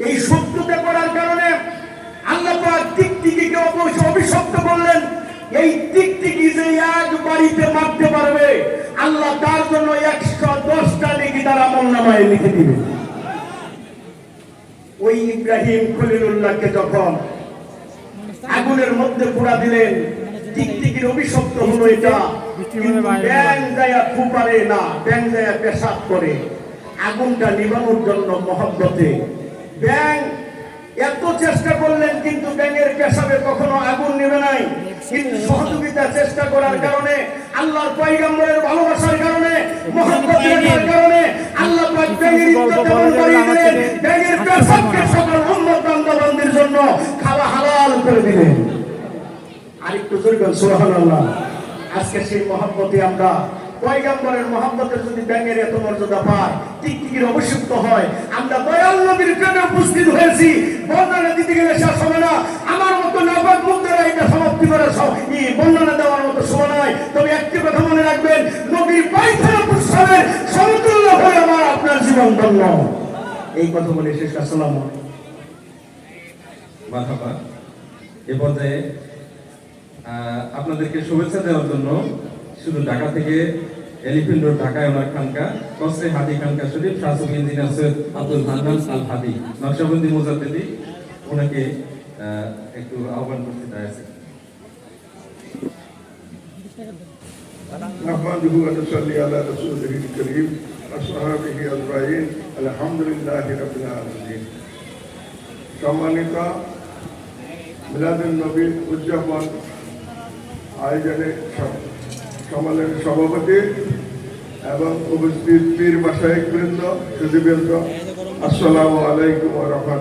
এই শত্রুতা করার কারণে আল্লাহ পাক টিকটিকিকে অভিশপ্ত করলেন। এই টিকটিকি যে এক বাড়িতে মারতে পারবে আল্লাহ তার জন্য 110টা নেকি তার আমলনামায় লিখে দিবে। ওই ইব্রাহিম খলিলুল্লাহকে যখন আগুনের মধ্যে পোড়া দিলেন, টিকটিকির অভিশপ্ত হলো এটা। ব্যাং যায় ফুপারে না, ব্যাং যায় পেশাব করে। আগুনটা নিভানোর জন্য মহব্বতে ব্যাং এত চেষ্টা করলেন, কিন্তু ব্যাঙের পেশাবে কখনো আগুন নেবে নাই। কিন্তু সহযোগিতা চেষ্টা করার কারণে, আল্লাহর পয়গম্বরের ভালোবাসার কারণে, মহব্বতের কারণে আল্লাহ পাক ব্যাঙের ইজ্জত এমন বাড়িয়ে দিলেন, ব্যাঙের পেশাবকে সকল উম্মত বান্দাবান্দির জন্য খাওয়া হালাল করে দিলেন। আরেকটু জোরে বলেন সুবহানাল্লাহ। আজকে সেই মহব্বতে আমরা পয়গম্বরের মহব্বতের যদি ব্যাঙের এত মর্যাদা পায়, টিকটিকির অভিষিক্ত হয়, আমরা দয়াল নবীর প্রেমে উপস্থিত হয়েছি। বর্ণনা দিতে গেলে শেষ হবে না। আমার মতো নাপাক মুক্তেরা এটা সমাপ্তি করে বর্ণনা দেওয়ার মতো সময় নয়। তবে একটি কথা মনে রাখবেন, নবীর পায়খানা প্রস্রাবের সমতুল্য হয়ে আমার আপনার জীবন ধন্য। এই কথা বলে শেষ। আসসালামু আলাইকুম। মারহাবা। এ পর্যায়ে আপনাদেরকে শুভেচ্ছা দেওয়ার জন্য শুধু ঢাকা থেকে এলিফ্যান্ট রোড ঢাকায় ওনার খানকা কসরে হাদি খানকা শরীফ শাসক ইঞ্জিনিয়ার সৈয়দ আব্দুল হান্নান আল হাদি নকশবন্দি মুজাদ্দিদি ওনাকে একটু আহ্বান করতে চাইছি। نحمده ونصلي على رسوله الكريم وصحبه أجمعين الحمد لله رب العالمين। সম্মানিত মিলাদুন নবী উদযাপন আয়োজনে সম্মেলনের সভাপতি এবং উপস্থিত পীর মাশায়েখ বৃন্দ, সুধীবৃন্দ, আসসালামু আলাইকুম ওয়া রাহমাতুল্লাহ।